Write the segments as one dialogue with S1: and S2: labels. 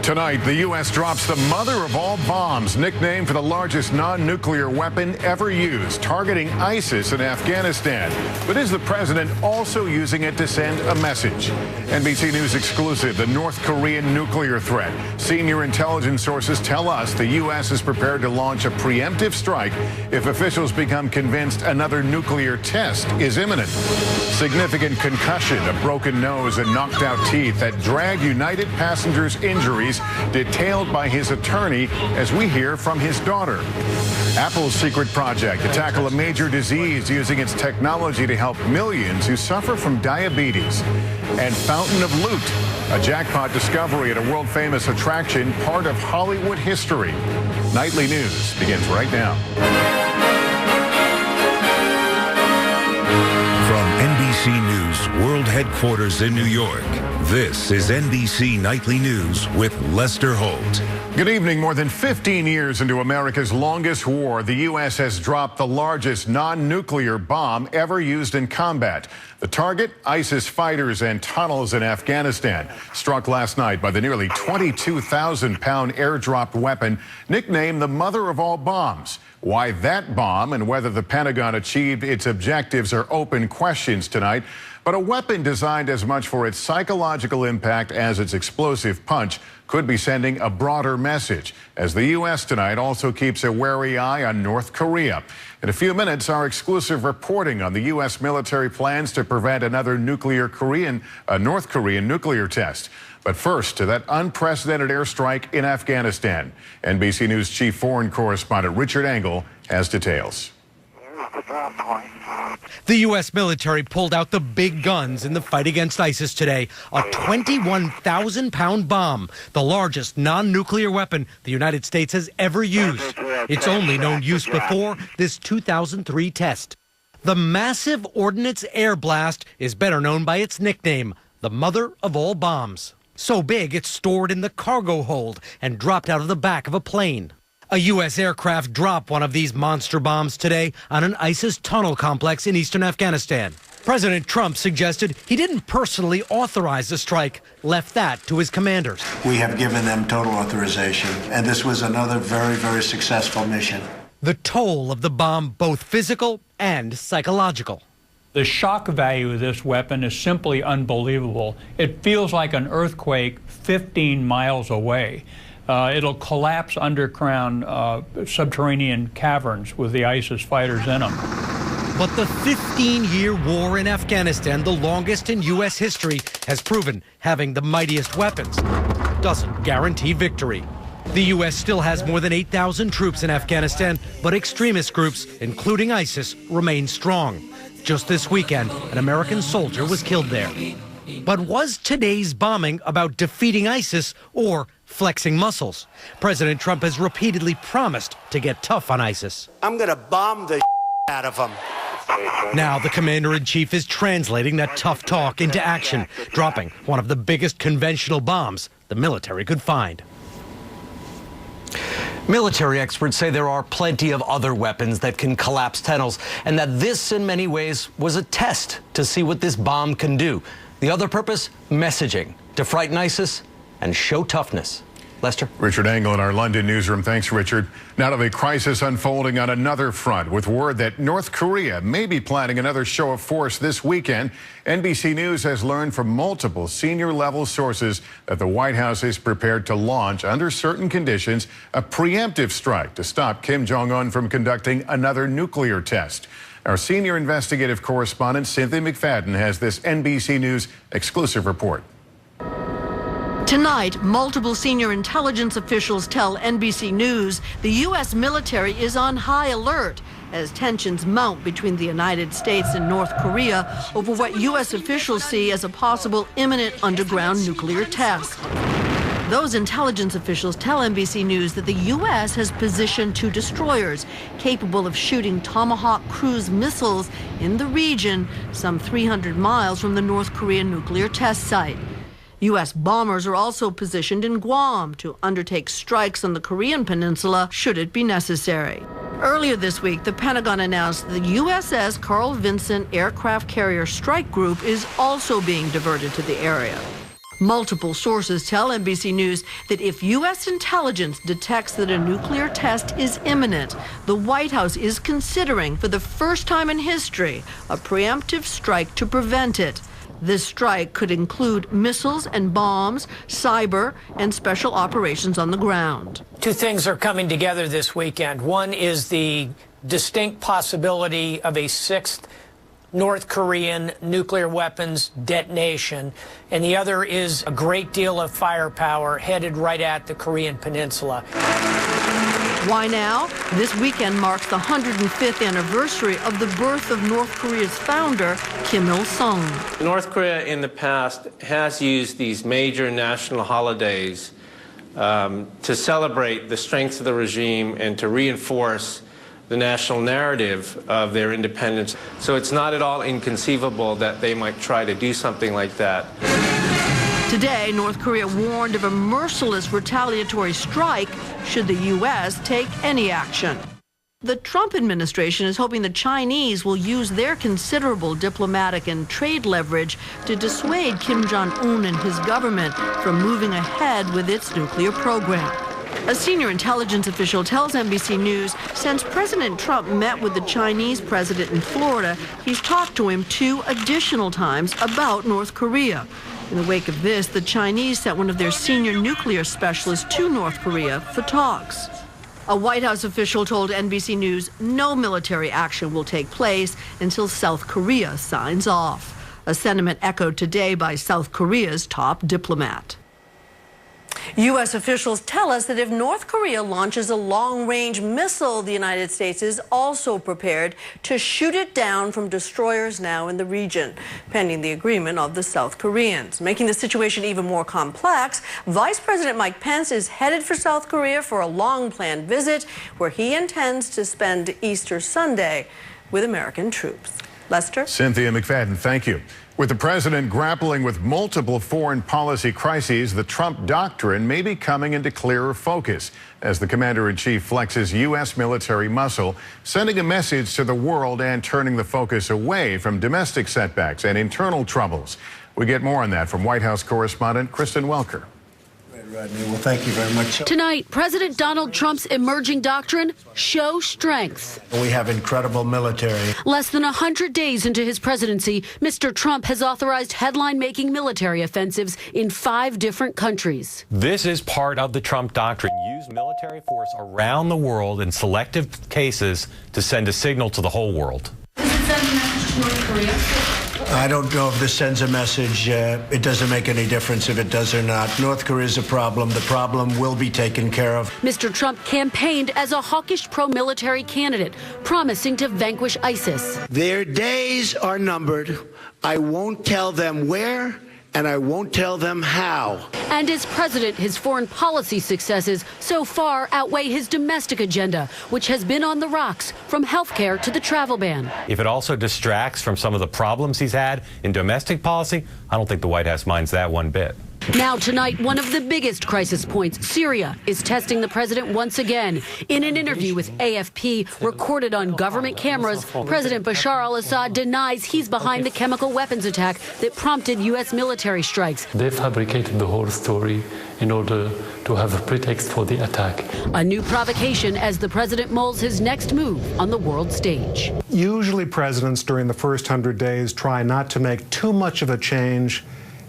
S1: Tonight, the U.S. drops the mother of all bombs, nicknamed for the largest non-nuclear weapon ever used, targeting ISIS in Afghanistan. But is the president also using it to send a message? NBC News exclusive, the North Korean nuclear threat. Senior intelligence sources tell us the U.S. is prepared to launch a preemptive strike if officials become convinced another nuclear test is imminent. Significant concussion, a broken nose, and knocked out teeth that dragged United passengers' injuries, detailed by his attorney as we hear from his daughter. Apple's secret project to tackle a major disease using its technology to help millions who suffer from diabetes. And Fountain of Loot, a jackpot discovery at a world-famous attraction, part of Hollywood history. Nightly News begins right now.
S2: From NBC News World Headquarters in New York, this is NBC Nightly News with Lester Holt.
S1: Good evening. More than 15 years into America's longest war, the U.S. has dropped the largest non-nuclear bomb ever used in combat. The target, ISIS fighters and tunnels in Afghanistan, struck last night by the nearly 22,000-pound airdropped weapon nicknamed the mother of all bombs. Why that bomb and whether the Pentagon achieved its objectives are open questions tonight. But a weapon designed as much for its psychological impact as its explosive punch could be sending a broader message, as the U.S. tonight also keeps a wary eye on North Korea. In a few minutes, our exclusive reporting on the U.S. military plans to prevent another North Korean nuclear test. But first, to that unprecedented airstrike in Afghanistan. NBC News chief foreign correspondent Richard Engel has details.
S3: The U.S. military pulled out the big guns in the fight against ISIS today. A 21,000-pound bomb, the largest non-nuclear weapon the United States has ever used. Its only known use before this 2003 test. The massive ordnance air blast is better known by its nickname, the mother of all bombs. So big it's stored in the cargo hold and dropped out of the back of a plane. A U.S. aircraft dropped one of these monster bombs today on an ISIS tunnel complex in eastern Afghanistan. President Trump suggested he didn't personally authorize the strike, left that to his commanders.
S4: We have given them total authorization, and this was another very, very successful mission.
S3: The toll of the bomb, both physical and psychological.
S5: The shock value of this weapon is simply unbelievable. It feels like an earthquake 15 miles away. It'll collapse underground subterranean caverns with the ISIS fighters in them.
S3: But the 15-year war in Afghanistan, the longest in U.S. history, has proven having the mightiest weapons doesn't guarantee victory. The U.S. still has more than 8,000 troops in Afghanistan, but extremist groups, including ISIS, remain strong. Just this weekend, an American soldier was killed there. But was today's bombing about defeating ISIS or flexing muscles? President Trump has repeatedly promised to get tough on ISIS.
S4: I'm going to bomb the out of them.
S3: Now the commander-in-chief is translating that tough talk into action, dropping one of the biggest conventional bombs the military could find.
S6: Military experts say there are plenty of other weapons that can collapse tunnels, and that this, in many ways, was a test to see what this bomb can do. The other purpose? Messaging, to frighten ISIS and show toughness. Lester?
S1: Richard Engel in our London newsroom. Thanks, Richard. Now to the crisis unfolding on another front, with word that North Korea may be planning another show of force this weekend. NBC News has learned from multiple senior-level sources that the White House is prepared to launch, under certain conditions, a preemptive strike to stop Kim Jong-un from conducting another nuclear test. Our senior investigative correspondent, Cynthia McFadden, has this NBC News exclusive report.
S7: Tonight, multiple senior intelligence officials tell NBC News the U.S. military is on high alert as tensions mount between the United States and North Korea over what U.S. officials see as a possible imminent underground nuclear test. Those intelligence officials tell NBC News that the U.S. has positioned two destroyers capable of shooting Tomahawk cruise missiles in the region, some 300 miles from the North Korean nuclear test site. U.S. bombers are also positioned in Guam to undertake strikes on the Korean peninsula should it be necessary. Earlier this week, the Pentagon announced the USS Carl Vinson Aircraft Carrier Strike Group is also being diverted to the area. Multiple sources tell NBC News that if U.S. intelligence detects that a nuclear test is imminent, the White House is considering, for the first time in history, a preemptive strike to prevent it. This strike could include missiles and bombs, cyber, and special operations on the ground.
S8: Two things are coming together this weekend. One is the distinct possibility of a sixth North Korean nuclear weapons detonation, and the other is a great deal of firepower headed right at the Korean Peninsula.
S7: Why now? This weekend marks the 105th anniversary of the birth of North Korea's founder, Kim Il-sung.
S9: North Korea in the past has used these major national holidays to celebrate the strength of the regime and to reinforce the national narrative of their independence. So it's not at all inconceivable that they might try to do something like that.
S7: Today, North Korea warned of a merciless retaliatory strike should the U.S. take any action. The Trump administration is hoping the Chinese will use their considerable diplomatic and trade leverage to dissuade Kim Jong-un and his government from moving ahead with its nuclear program. A senior intelligence official tells NBC News since President Trump met with the Chinese president in Florida, he's talked to him 2 additional times about North Korea. In the wake of this, the Chinese sent one of their senior nuclear specialists to North Korea for talks. A White House official told NBC News no military action will take place until South Korea signs off. A sentiment echoed today by South Korea's top diplomat. U.S. officials tell us that if North Korea launches a long-range missile, the United States is also prepared to shoot it down from destroyers now in the region, pending the agreement of the South Koreans. Making the situation even more complex, Vice President Mike Pence is headed for South Korea for a long-planned visit where he intends to spend Easter Sunday with American troops. Lester?
S1: Cynthia McFadden, thank you. With the president grappling with multiple foreign policy crises, the Trump doctrine may be coming into clearer focus as the commander-in-chief flexes U.S. military muscle, sending a message to the world and turning the focus away from domestic setbacks and internal troubles. We get more on that from White House correspondent Kristen Welker.
S4: Rodney, well, thank you very much.
S10: Tonight, President Donald Trump's emerging doctrine, show strength.
S4: We have incredible military.
S10: Less than 100 days into his presidency, Mr. Trump has authorized headline-making military offensives in 5 different countries.
S11: This is part of the Trump doctrine. Use military force around the world in selective cases to send a signal to the whole world.
S10: Does it send a message to North Korea?
S4: I don't know if this sends a message. It doesn't make any difference if it does or not. North Korea is a problem. The problem will be taken care of.
S10: Mr. Trump campaigned as a hawkish pro-military candidate, promising to vanquish ISIS.
S12: Their days are numbered. I won't tell them where, and I won't tell them how.
S10: And as president, his foreign policy successes so far outweigh his domestic agenda, which has been on the rocks, from health care to the travel ban.
S11: If it also distracts from some of the problems he's had in domestic policy, I don't think the White House minds that one bit.
S10: Now tonight, one of the biggest crisis points, Syria, is testing the president once again. In an interview with AFP, recorded on government cameras, President Bashar al-Assad denies he's behind the chemical weapons attack that prompted U.S. military strikes.
S13: They fabricated the whole story in order to have a pretext for the attack.
S10: A new provocation as the president molds his next move on the world stage.
S14: Usually presidents during the first 100 days try not to make too much of a change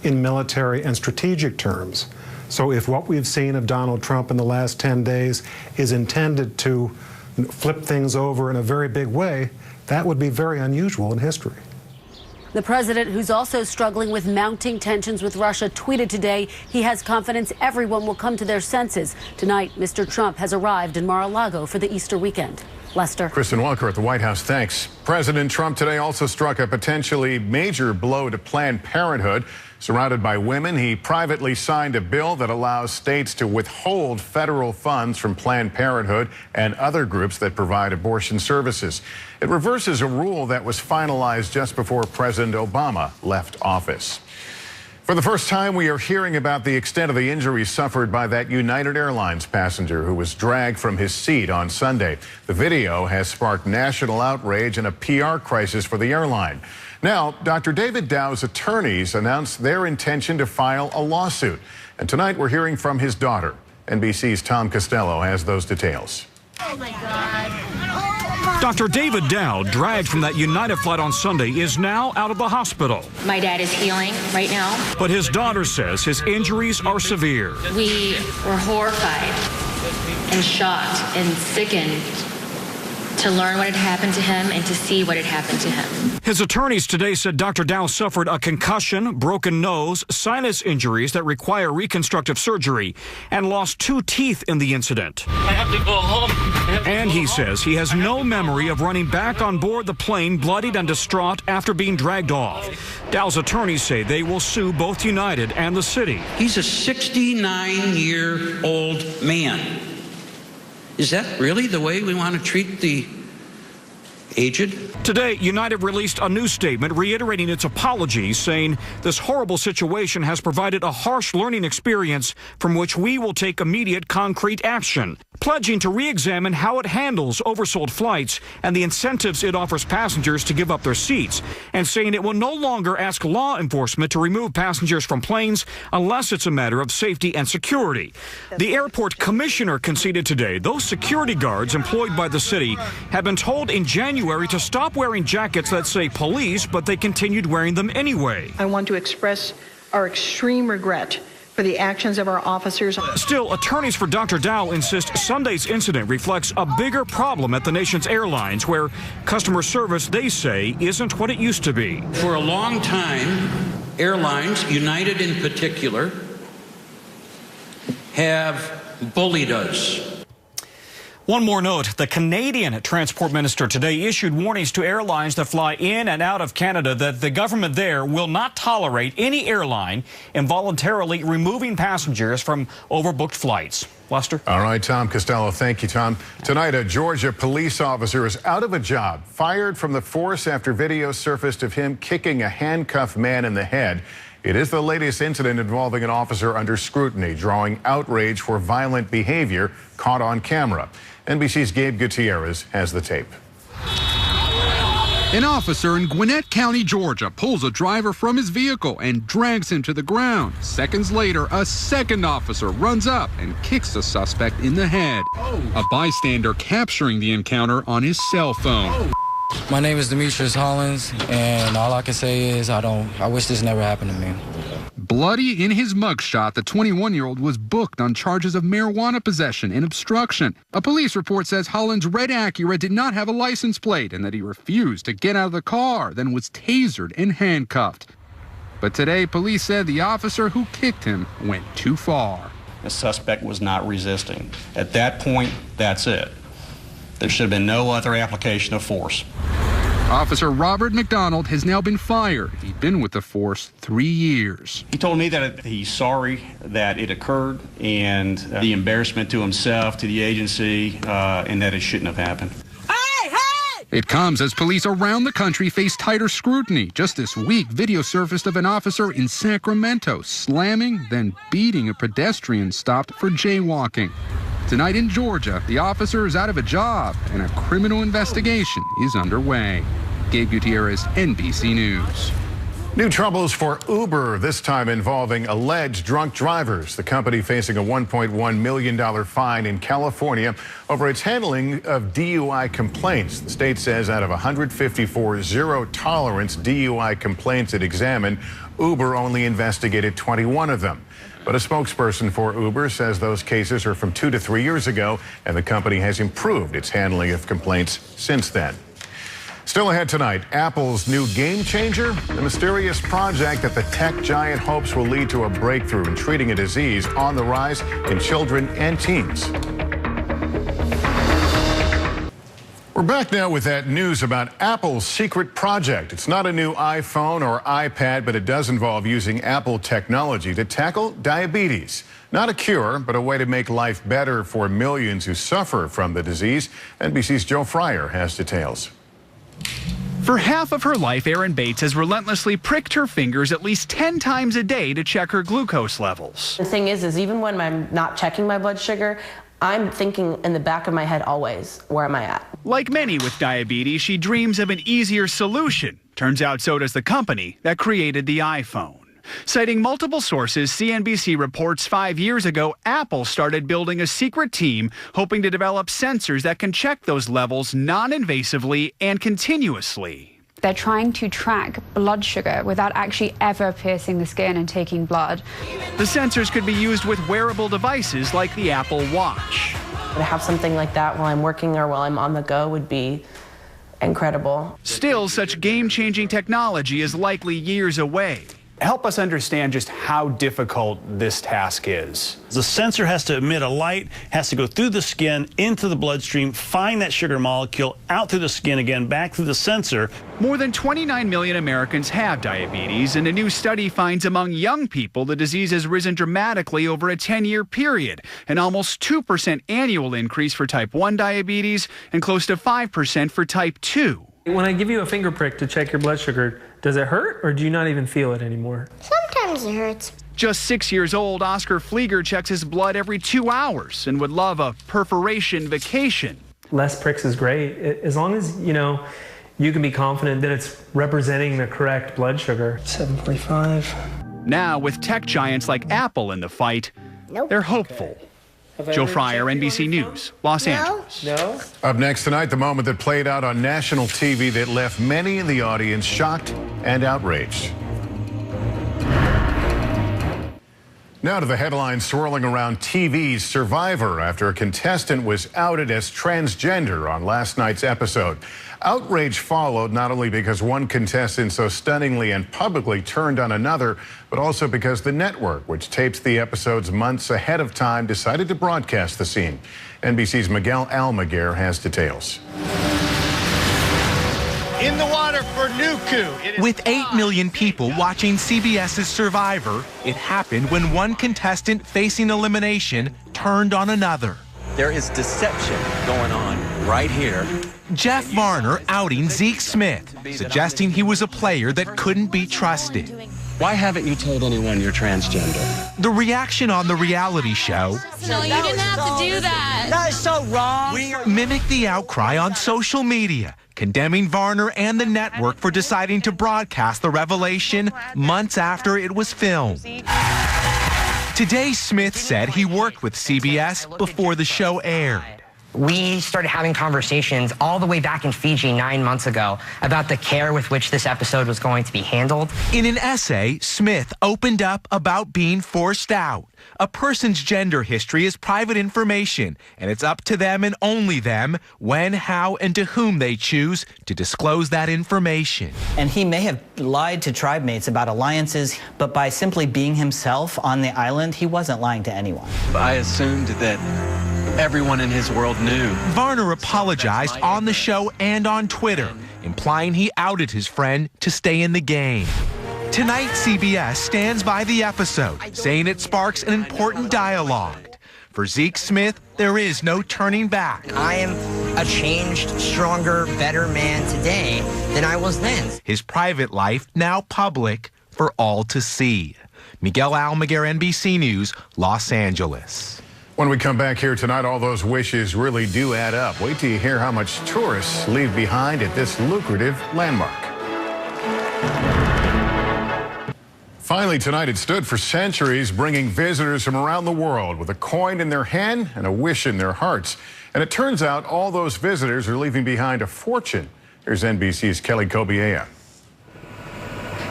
S14: in military and strategic terms. So if what we've seen of Donald Trump in the last 10 days is intended to flip things over in a very big way, that would be very unusual in history.
S10: The president, who's also struggling with mounting tensions with Russia, tweeted today he has confidence everyone will come to their senses. Tonight, Mr. Trump has arrived in Mar-a-Lago for the Easter weekend. Lester.
S1: Kristen Welker at the White House, thanks. President Trump today also struck a potentially major blow to Planned Parenthood. Surrounded by women, he privately signed a bill that allows states to withhold federal funds from Planned Parenthood and other groups that provide abortion services. It reverses a rule that was finalized just before President Obama left office. For the first time, we are hearing about the extent of the injuries suffered by that United Airlines passenger who was dragged from his seat on Sunday. The video has sparked national outrage and a PR crisis for the airline. Now, Dr. David Dow's attorneys announced their intention to file a lawsuit. And tonight we're hearing from his daughter. NBC's Tom Costello has those details.
S15: Oh my God. Dr. David Dow, dragged from that United flight on Sunday, is now out of the hospital.
S16: My dad is healing right now.
S15: But his daughter says his injuries are severe.
S16: We were horrified and shocked and sickened to learn what had happened to him and to see what had happened to him.
S15: His attorneys today said Dr. Dow suffered a concussion, broken nose, sinus injuries that require reconstructive surgery, and lost 2 teeth in the incident.
S17: I have to go home.
S15: And he says he has no memory of running back on board the plane bloodied and distraught after being dragged off. Dow's attorneys say they will sue both United and the city.
S18: He's a 69-year-old man. Is that really the way we want to treat the aged?
S15: Today, United released a new statement reiterating its apologies, saying this horrible situation has provided a harsh learning experience from which we will take immediate concrete action, pledging to re-examine how it handles oversold flights and the incentives it offers passengers to give up their seats, and saying it will no longer ask law enforcement to remove passengers from planes unless it's a matter of safety and security. The airport commissioner conceded today those security guards employed by the city have been told in January to stop wearing jackets that say police, but they continued wearing them anyway.
S19: I want to express our extreme regret for the actions of our officers.
S15: Still, attorneys for Dr. Dow insist Sunday's incident reflects a bigger problem at the nation's airlines, where customer service, they say, isn't what it used to be.
S18: For a long time, airlines, United in particular, have bullied us.
S15: One more note, the Canadian Transport Minister today issued warnings to airlines that fly in and out of Canada that the government there will not tolerate any airline involuntarily removing passengers from overbooked flights. Lester?
S1: All right, Tom Costello. Thank you, Tom. Tonight, a Georgia police officer is out of a job, fired from the force after video surfaced of him kicking a handcuffed man in the head. It is the latest incident involving an officer under scrutiny, drawing outrage for violent behavior caught on camera. NBC's Gabe Gutierrez has the tape.
S20: An officer in Gwinnett County, Georgia, pulls a driver from his vehicle and drags him to the ground. Seconds later, a second officer runs up and kicks the suspect in the head. A bystander capturing the encounter on his cell phone.
S21: My name is Demetrius Hollins, and all I can say is I wish this never happened to me.
S20: Bloody in his mugshot, the 21-year-old was booked on charges of marijuana possession and obstruction. A police report says Hollins' red Acura did not have a license plate and that he refused to get out of the car, then was tasered and handcuffed. But today, police said the officer who kicked him went too far.
S22: The suspect was not resisting. At that point, that's it. There should have been no other application of force.
S20: Officer Robert McDonald has now been fired. He'd been with the force 3 years.
S22: He told me that he's sorry that it occurred and the embarrassment to himself, to the agency, and that it shouldn't have happened.
S20: It comes as police around the country face tighter scrutiny. Just this week, video surfaced of an officer in Sacramento slamming, then beating a pedestrian stopped for jaywalking. Tonight in Georgia, the officer is out of a job and a criminal investigation is underway. Gabe Gutierrez, NBC News.
S1: New troubles for Uber, this time involving alleged drunk drivers. The company facing a $1.1 million fine in California over its handling of DUI complaints. The state says out of 154 zero-tolerance DUI complaints it examined, Uber only investigated 21 of them. But a spokesperson for Uber says those cases are from 2 to 3 years ago, and the company has improved its handling of complaints since then. Still ahead tonight, Apple's new game changer, the mysterious project that the tech giant hopes will lead to a breakthrough in treating a disease on the rise in children and teens. We're back now with that news about Apple's secret project. It's not a new iPhone or iPad, but it does involve using Apple technology to tackle diabetes. Not a cure, but a way to make life better for millions who suffer from the disease. NBC's Joe Fryer has details.
S23: For half of her life, Erin Bates has relentlessly pricked her fingers at least 10 times a day to check her glucose levels.
S24: The thing is even when I'm not checking my blood sugar, I'm thinking in the back of my head always, where am I at?
S23: Like many with diabetes, she dreams of an easier solution. Turns out so does the company that created the iPhone. Citing multiple sources, CNBC reports 5 years ago, Apple started building a secret team hoping to develop sensors that can check those levels non-invasively and continuously.
S2: They're trying to track blood sugar without actually ever piercing the skin and taking blood.
S23: The sensors could be used with wearable devices like the Apple Watch.
S24: To have something like that while I'm working or while I'm on the go would be incredible.
S23: Still, such game-changing technology is likely years away.
S3: Help us understand just how difficult this task is.
S5: The sensor has to emit a light, has to go through the skin, into the bloodstream, find that sugar molecule, out through the skin again, back through the sensor.
S23: More than 29 million Americans have diabetes, and a new study finds among young people the disease has risen dramatically over a 10-year period, an almost 2% annual increase for type 1 diabetes and close to 5% for type 2.
S6: When I give you a finger prick to check your blood sugar, does it hurt or do you not even feel it anymore?
S2: Sometimes it hurts.
S23: Just 6 years old, Oscar Flieger checks his blood every 2 hours and would love a perforation vacation.
S6: Less pricks is great, as long as, you can be confident that it's representing the correct blood sugar. 7.45.
S23: Now, with tech giants like Apple in the fight, they're hopeful. Joe Fryer, NBC News, Los Angeles.
S6: No?
S1: Up next tonight, the moment that played out on national TV that left many in the audience shocked and outraged. Now to the headlines swirling around TV's Survivor after a contestant was outed as transgender on last night's episode. Outrage followed not only because one contestant so stunningly and publicly turned on another, but also because the network, which tapes the episodes months ahead of time, decided to broadcast the scene. NBC's Miguel Almaguer has details.
S25: In the water for Nuku. With 8 million people watching CBS's Survivor, it happened when one contestant facing elimination turned on another.
S26: There is deception going on right here.
S25: Jeff Varner outing Zeke Smith, suggesting he was a player that couldn't be trusted.
S26: Why haven't you told anyone you're transgender?
S25: The reaction on the reality show
S27: No, you didn't have to do that.
S25: That is so wrong. Mimicked the outcry on social media, condemning Varner and the network for deciding to broadcast the revelation months after it was filmed. Today, Smith said he worked with CBS before the show aired.
S28: We started having conversations all the way back in Fiji 9 months ago about the care with which this episode was going to be handled.
S25: In an essay, Smith opened up about being forced out. A person's gender history is private information, and it's up to them and only them when, how, and to whom they choose to disclose that information.
S29: And he may have lied to tribe mates about alliances, but by simply being himself on the island, he wasn't lying to anyone.
S26: I assumed that everyone in his world knew.
S25: Varner apologized on the show and on Twitter, implying he outed his friend to stay in the game. Tonight, CBS stands by the episode, saying it sparks an important dialogue. For Zeke Smith, there is no turning back.
S28: I am a changed, stronger, better man today than I was then.
S25: His private life now public for all to see. Miguel Almaguer, NBC News, Los Angeles.
S1: When we come back here tonight, all those wishes really do add up. Wait till you hear how much tourists leave behind at this lucrative landmark. Finally tonight, it stood for centuries, bringing visitors from around the world with a coin in their hand and a wish in their hearts. And it turns out all those visitors are leaving behind a fortune. Here's NBC's Kelly Kobiea.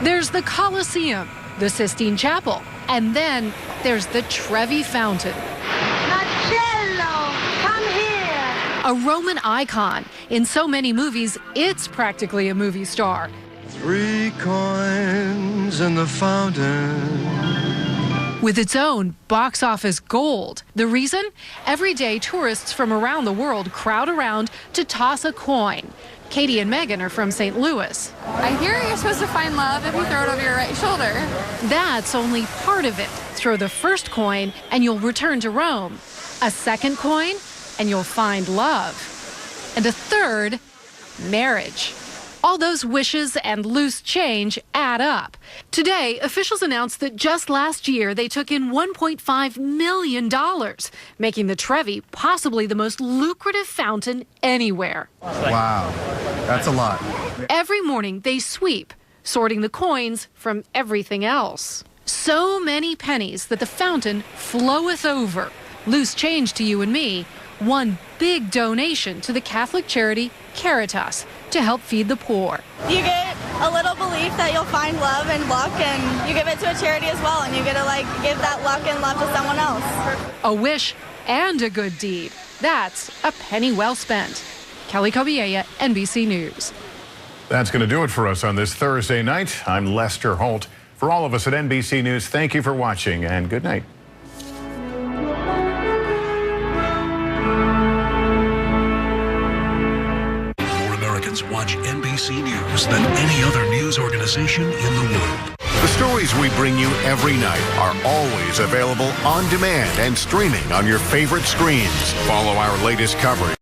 S30: There's the Colosseum, the Sistine Chapel, and then there's the Trevi Fountain.
S31: Marcello, come here.
S30: A Roman icon. In so many movies, it's practically a movie star.
S31: 3 coins in the fountain.
S30: With its own box office gold. The reason? Every day, tourists from around the world crowd around to toss a coin. Katie and Megan are from St. Louis.
S27: I hear you're supposed to find love if you throw it over your right shoulder.
S30: That's only part of it. Throw the first coin and you'll return to Rome. A second coin and you'll find love. And a third, marriage. All those wishes and loose change add up. Today, officials announced that just last year they took in $1.5 million, making the Trevi possibly the most lucrative fountain anywhere.
S32: Wow, that's a lot.
S30: Every morning they sweep, sorting the coins from everything else. So many pennies that the fountain floweth over. Loose change to you and me. One big donation to the Catholic charity Caritas to help feed the poor.
S4: You get a little belief that you'll find love and luck, and you give it to a charity as well, and you get to give that luck and love to someone else.
S30: A wish and a good deed. That's a penny well spent. Kelly Kobiella, NBC News.
S1: That's going to do it for us on this Thursday night. I'm Lester Holt. For all of us at NBC News, thank you for watching and good night.
S7: More Americans watch NBC News than any other news organization in the world.
S1: The stories we bring you every night are always available on demand and streaming on your favorite screens. Follow our latest coverage.